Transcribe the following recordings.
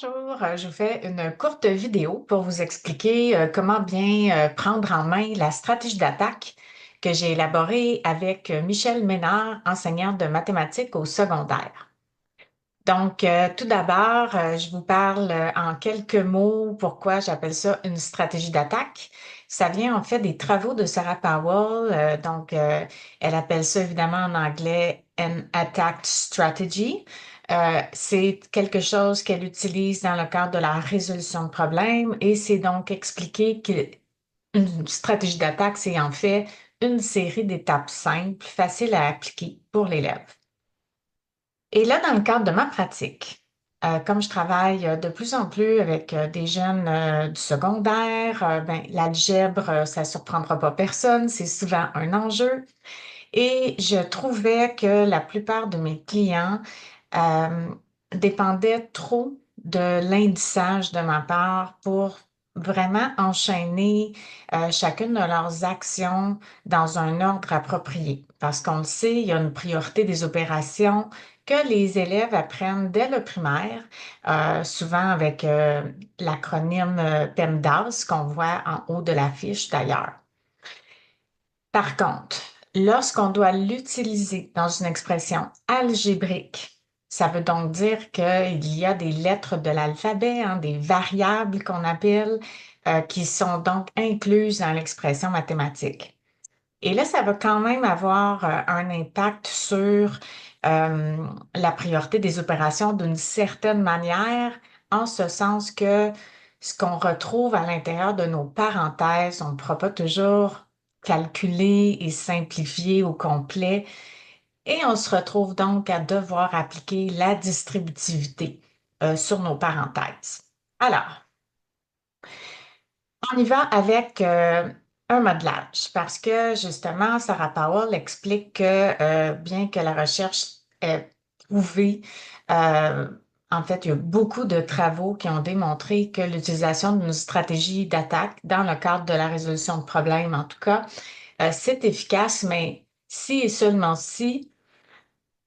Bonjour, je vous fais une courte vidéo pour vous expliquer comment bien prendre en main la stratégie d'attaque que j'ai élaborée avec Michel Ménard, enseignante de mathématiques au secondaire. Donc, tout d'abord, je vous parle en quelques mots pourquoi j'appelle ça une stratégie d'attaque. Ça vient en fait des travaux de Sarah Powell. Elle appelle ça évidemment en anglais an attack strategy. C'est quelque chose qu'elle utilise dans le cadre de la résolution de problèmes et c'est donc expliqué qu'une stratégie d'attaque, c'est en fait une série d'étapes simples, faciles à appliquer pour l'élève. Et là, dans le cadre de ma pratique, comme je travaille de plus en plus avec des jeunes du secondaire, l'algèbre, ça surprendra pas personne, c'est souvent un enjeu. Et je trouvais que la plupart de mes clients euh, dépendaient trop de l'indicage de ma part pour vraiment enchaîner chacune de leurs actions dans un ordre approprié. Parce qu'on le sait, il y a une priorité des opérations que les élèves apprennent dès le primaire, souvent avec l'acronyme PEMDAS qu'on voit en haut de la fiche d'ailleurs. Par contre, lorsqu'on doit l'utiliser dans une expression algébrique, ça veut donc dire qu'il y a des lettres de l'alphabet, hein, des variables qu'on appelle, qui sont donc incluses dans l'expression mathématique. Et là, ça va quand même avoir un impact sur la priorité des opérations d'une certaine manière, en ce sens que ce qu'on retrouve à l'intérieur de nos parenthèses, on ne pourra pas toujours calculer et simplifier au complet, et on se retrouve donc à devoir appliquer la distributivité sur nos parenthèses. Alors, on y va avec un modelage parce que justement, Sarah Powell explique que bien que la recherche ait prouvé, euh, en fait, il y a beaucoup de travaux qui ont démontré que l'utilisation d'une stratégie d'attaque dans le cadre de la résolution de problèmes, en tout cas, c'est efficace, mais si et seulement si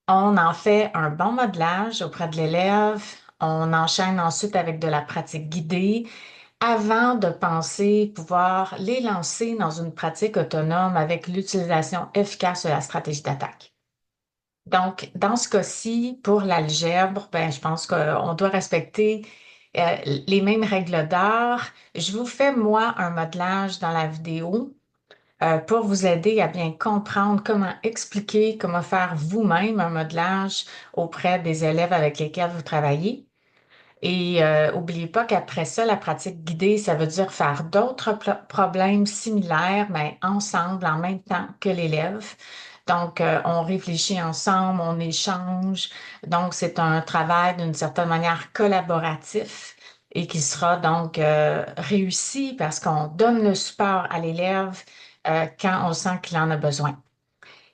on en fait un bon modelage auprès de l'élève, on enchaîne ensuite avec de la pratique guidée avant de penser pouvoir les lancer dans une pratique autonome avec l'utilisation efficace de la stratégie d'attaque. Donc, dans ce cas-ci, pour l'algèbre, ben, je pense qu'on doit respecter les mêmes règles d'art. Je vous fais, moi, un modelage dans la vidéo pour vous aider à bien comprendre comment expliquer, comment faire vous-même un modelage auprès des élèves avec lesquels vous travaillez. Et oubliez pas qu'après ça, la pratique guidée, ça veut dire faire d'autres problèmes similaires, mais ensemble, en même temps que l'élève. Donc, on réfléchit ensemble, on échange. Donc, c'est un travail d'une certaine manière collaboratif et qui sera donc réussi parce qu'on donne le support à l'élève quand on sent qu'il en a besoin.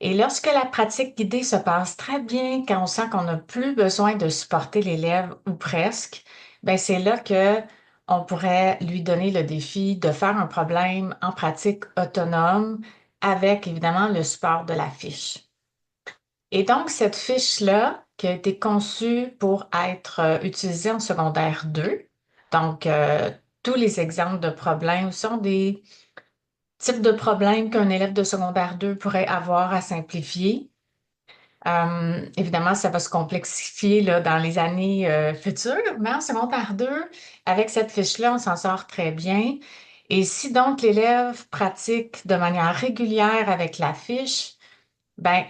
Et lorsque la pratique guidée se passe très bien, quand on sent qu'on n'a plus besoin de supporter l'élève ou presque, ben c'est là que on pourrait lui donner le défi de faire un problème en pratique autonome avec évidemment le support de la fiche. Et donc cette fiche-là, qui a été conçue pour être utilisée en secondaire 2, donc tous les exemples de problèmes sont des types de problèmes qu'un élève de secondaire 2 pourrait avoir à simplifier. Évidemment, ça va se complexifier là, dans les années futures, mais en secondaire 2, avec cette fiche-là, on s'en sort très bien. Et si donc l'élève pratique de manière régulière avec la fiche, ben,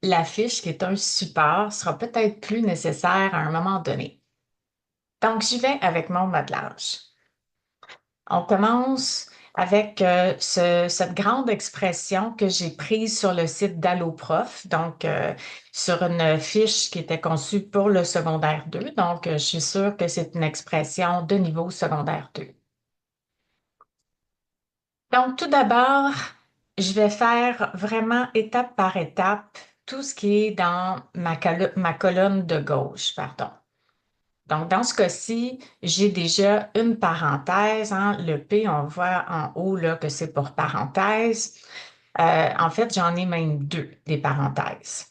la fiche, qui est un support, sera peut-être plus nécessaire à un moment donné. Donc, j'y vais avec mon modelage. On commence avec cette grande expression que j'ai prise sur le site d'AlloProf, donc sur une fiche qui était conçue pour le secondaire 2. Donc, je suis sûre que c'est une expression de niveau secondaire 2. Donc, tout d'abord, je vais faire vraiment étape par étape tout ce qui est dans ma colonne de gauche, pardon. Donc, dans ce cas-ci, j'ai déjà une parenthèse, hein. Le P, on voit en haut là, que c'est pour parenthèse. En fait, j'en ai même deux, des parenthèses.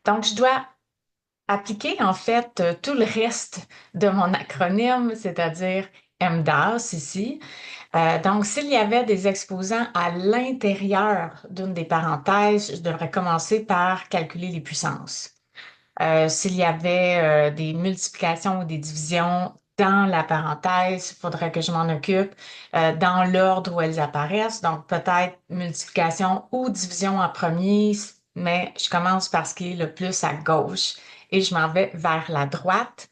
Donc, je dois appliquer en fait tout le reste de mon acronyme, c'est-à-dire MDAS ici. Donc, s'il y avait des exposants à l'intérieur d'une des parenthèses, je devrais commencer par calculer les puissances. S'il y avait des multiplications ou des divisions dans la parenthèse, il faudrait que je m'en occupe dans l'ordre où elles apparaissent. Donc, peut-être multiplication ou division en premier, mais je commence par ce qui est le plus à gauche et je m'en vais vers la droite.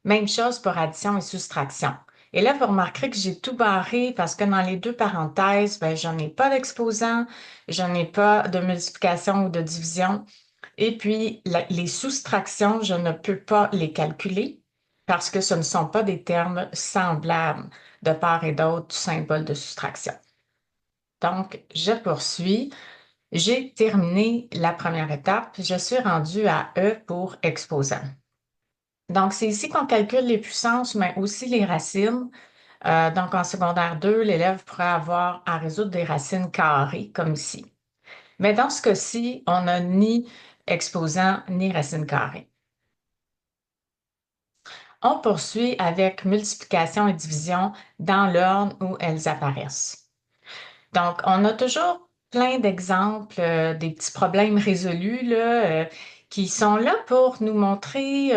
Même chose pour addition et soustraction. Et là, vous remarquerez que j'ai tout barré parce que dans les deux parenthèses, ben, je n'ai pas d'exposant, je n'ai pas de multiplication ou de division. Et puis, les soustractions, je ne peux pas les calculer parce que ce ne sont pas des termes semblables de part et d'autre du symbole de soustraction. Donc, je poursuis. J'ai terminé la première étape. Je suis rendue à E pour exposant. Donc, c'est ici qu'on calcule les puissances, mais aussi les racines. Donc, en secondaire 2, l'élève pourrait avoir à résoudre des racines carrées, comme ici. Mais dans ce cas-ci, on n'a ni exposant ni racine carrée. On poursuit avec multiplication et division dans l'ordre où elles apparaissent. Donc, on a toujours plein d'exemples, des petits problèmes résolus là, qui sont là pour nous montrer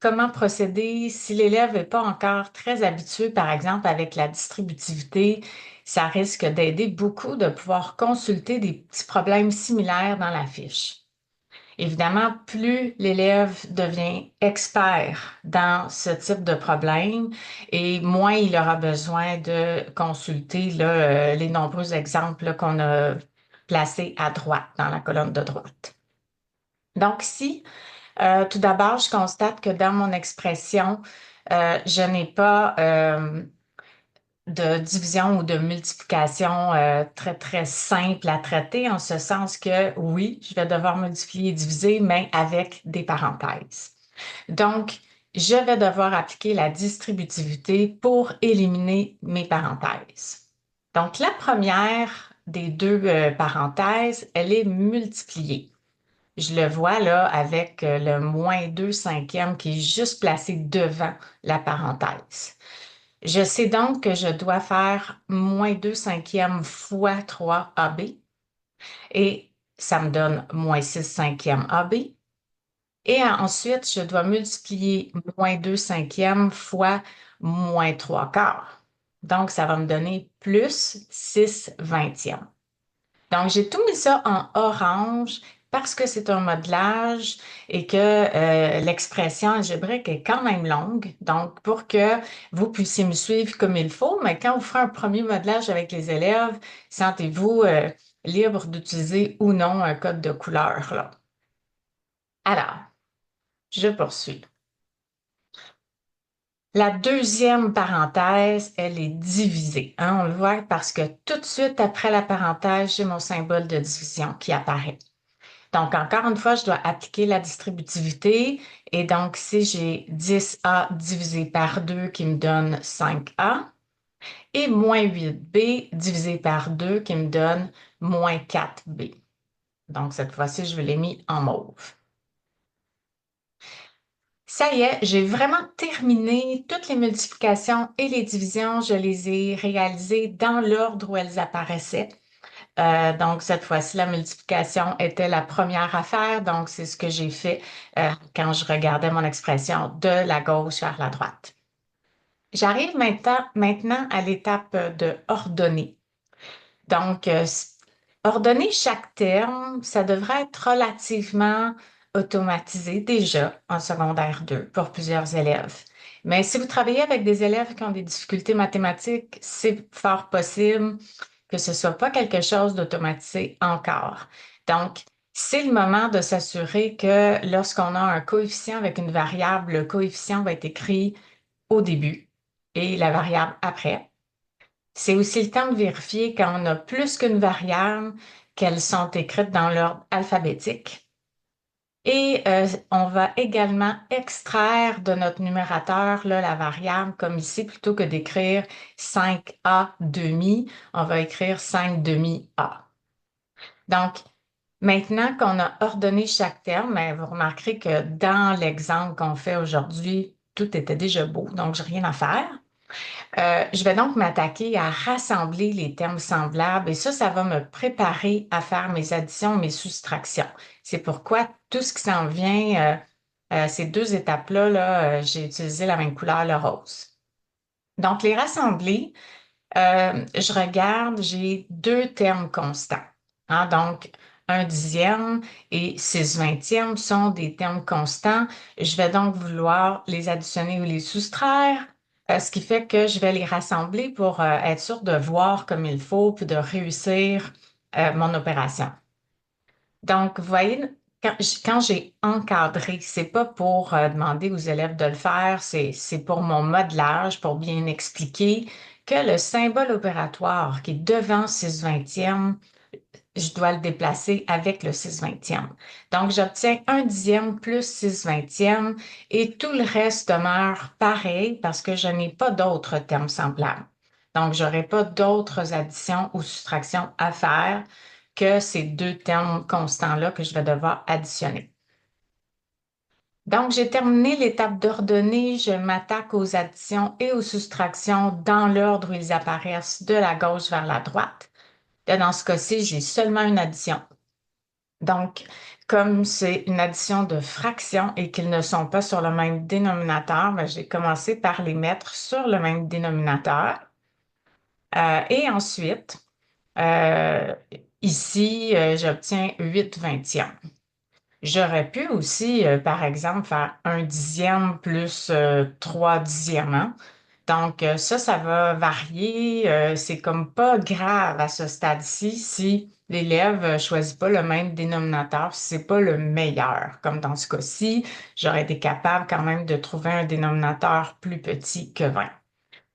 comment procéder si l'élève n'est pas encore très habitué, par exemple, avec la distributivité. Ça risque d'aider beaucoup de pouvoir consulter des petits problèmes similaires dans la fiche. Évidemment, plus l'élève devient expert dans ce type de problème et moins il aura besoin de consulter là, les nombreux exemples là, qu'on a placés à droite, dans la colonne de droite. Donc ici, tout d'abord, je constate que dans mon expression, je n'ai pas de division ou de multiplication très, très simple à traiter, en ce sens que oui, je vais devoir multiplier et diviser, mais avec des parenthèses. Donc, je vais devoir appliquer la distributivité pour éliminer mes parenthèses. Donc, la première des deux parenthèses, elle est multipliée. Je le vois là avec le moins 2 cinquième qui est juste placé devant la parenthèse. Je sais donc que je dois faire moins 2 cinquièmes fois 3 AB et ça me donne moins 6 cinquièmes AB. Et ensuite, je dois multiplier moins 2 cinquièmes fois moins 3 quarts. Donc, ça va me donner plus 6 vingtièmes. Donc, j'ai tout mis ça en orange parce que c'est un modelage et que l'expression algébrique est quand même longue. Donc, pour que vous puissiez me suivre comme il faut, mais quand vous ferez un premier modelage avec les élèves, sentez-vous libre d'utiliser ou non un code de couleur, là. Alors, je poursuis. La deuxième parenthèse, elle est divisée, hein, on le voit parce que tout de suite après la parenthèse, j'ai mon symbole de division qui apparaît. Donc, encore une fois, je dois appliquer la distributivité. Et donc, si j'ai 10A divisé par 2 qui me donne 5A et moins 8B divisé par 2 qui me donne moins 4B. Donc, cette fois-ci, je l'ai mis en mauve. Ça y est, j'ai vraiment terminé toutes les multiplications et les divisions. Je les ai réalisées dans l'ordre où elles apparaissaient. Donc, cette fois-ci, la multiplication était la première à faire. Donc, c'est ce que j'ai fait quand je regardais mon expression de la gauche vers la droite. J'arrive maintenant à l'étape de ordonner. Donc, ordonner chaque terme, ça devrait être relativement automatisé déjà en secondaire 2 pour plusieurs élèves. Mais si vous travaillez avec des élèves qui ont des difficultés mathématiques, c'est fort possible que ce soit pas quelque chose d'automatisé encore. Donc, c'est le moment de s'assurer que lorsqu'on a un coefficient avec une variable, le coefficient va être écrit au début et la variable après. C'est aussi le temps de vérifier quand on a plus qu'une variable, qu'elles sont écrites dans l'ordre alphabétique. Et on va également extraire de notre numérateur là, la variable, comme ici, plutôt que d'écrire 5A demi, on va écrire 5 demi A. Donc, Maintenant qu'on a ordonné chaque terme, ben, vous remarquerez que dans l'exemple qu'on fait aujourd'hui, tout était déjà beau, donc j'ai rien à faire. Je vais donc m'attaquer à rassembler les termes semblables et ça va me préparer à faire mes additions, mes soustractions. C'est pourquoi tout ce qui s'en vient, ces deux étapes-là, j'ai utilisé la même couleur, le rose. Donc, les rassembler, je regarde, j'ai deux termes constants. Hein, donc, un dixième et 6/20 sont des termes constants. Je vais donc vouloir les additionner ou les soustraire, ce qui fait que je vais les rassembler pour être sûr de voir comme il faut puis de réussir mon opération. Donc, vous voyez, quand j'ai encadré, c'est pas pour demander aux élèves de le faire, c'est pour mon modelage, pour bien expliquer que le symbole opératoire qui est devant 6/20, je dois le déplacer avec le 6/20. Donc, j'obtiens un dixième plus 6/20 et tout le reste demeure pareil parce que je n'ai pas d'autres termes semblables. Donc, je n'aurai pas d'autres additions ou soustractions à faire que ces deux termes constants-là que je vais devoir additionner. Donc, j'ai terminé l'étape d'ordonnée. Je m'attaque aux additions et aux soustractions dans l'ordre où ils apparaissent de la gauche vers la droite. Là, dans ce cas-ci, j'ai seulement une addition. Donc, comme c'est une addition de fractions et qu'ils ne sont pas sur le même dénominateur, ben, j'ai commencé par les mettre sur le même dénominateur. Et ensuite, euh, ici, j'obtiens 8/20. J'aurais pu aussi, par exemple, faire un dixième plus 3/10. Hein. Donc, ça va varier. C'est comme pas grave à ce stade-ci si l'élève choisit pas le même dénominateur, si c'est pas le meilleur. Comme dans ce cas-ci, j'aurais été capable quand même de trouver un dénominateur plus petit que 20.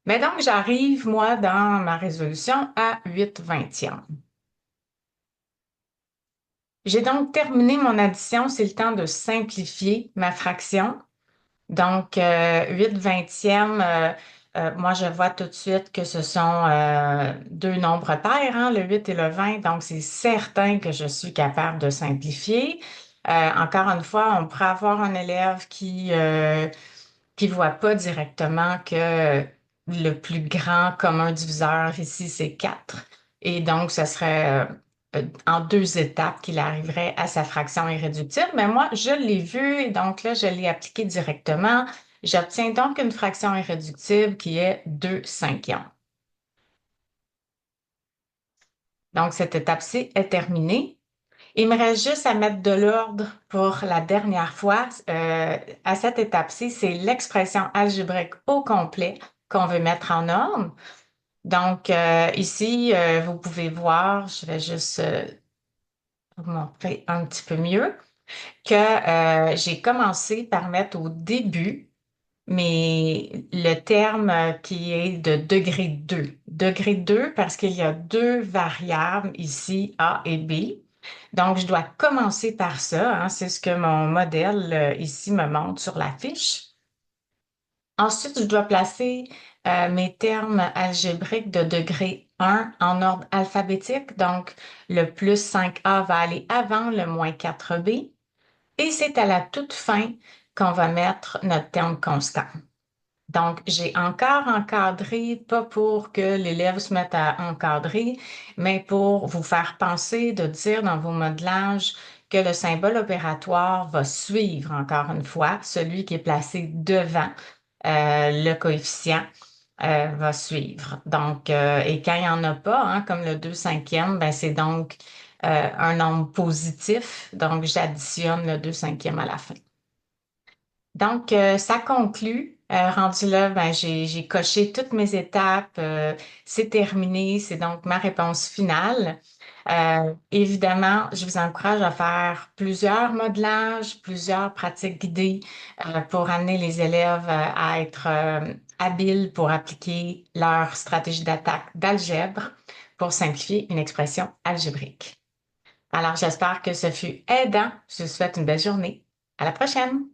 Mais donc, j'arrive, moi, dans ma résolution à 8/20. J'ai donc terminé mon addition. C'est le temps de simplifier ma fraction. Donc, 8/20, moi, je vois tout de suite que ce sont deux nombres pairs, hein, le 8 et le 20. Donc, c'est certain que je suis capable de simplifier. Encore une fois, on pourrait avoir un élève qui voit pas directement que le plus grand commun diviseur ici, c'est 4. Et donc, ce serait en deux étapes qu'il arriverait à sa fraction irréductible. Mais moi, je l'ai vu et donc là, je l'ai appliqué directement. J'obtiens donc une fraction irréductible qui est 2/5. Donc, cette étape-ci est terminée. Il me reste juste à mettre de l'ordre pour la dernière fois. À cette étape-ci, c'est l'expression algébrique au complet qu'on veut mettre en ordre. Donc, ici, vous pouvez voir, je vais juste vous montrer un petit peu mieux, que j'ai commencé par mettre au début mais le terme qui est de degré 2. Degré 2 parce qu'il y a deux variables ici, A et B. Donc, je dois commencer par ça. Hein, c'est ce que mon modèle ici me montre sur la fiche. Ensuite, je dois placer mes termes algébriques de degré 1 en ordre alphabétique. Donc, le plus 5A va aller avant le moins 4B. Et c'est à la toute fin qu'on va mettre notre terme constant. Donc, j'ai encore encadré, pas pour que l'élève se mette à encadrer, mais pour vous faire penser de dire dans vos modelages que le symbole opératoire va suivre, encore une fois, celui qui est placé devant le coefficient va suivre. Donc, et quand il n'y en a pas, hein, comme le 2/5, ben, c'est donc un nombre positif. Donc, j'additionne le 2/5 à la fin. Donc, ça conclut. Rendu là, ben, j'ai coché toutes mes étapes. C'est terminé. C'est donc ma réponse finale. Évidemment, je vous encourage à faire plusieurs modelages, plusieurs pratiques guidées pour amener les élèves à être habiles pour appliquer leur stratégie d'attaque d'algèbre pour simplifier une expression algébrique. Alors, j'espère que ce fut aidant. Je vous souhaite une belle journée. À la prochaine!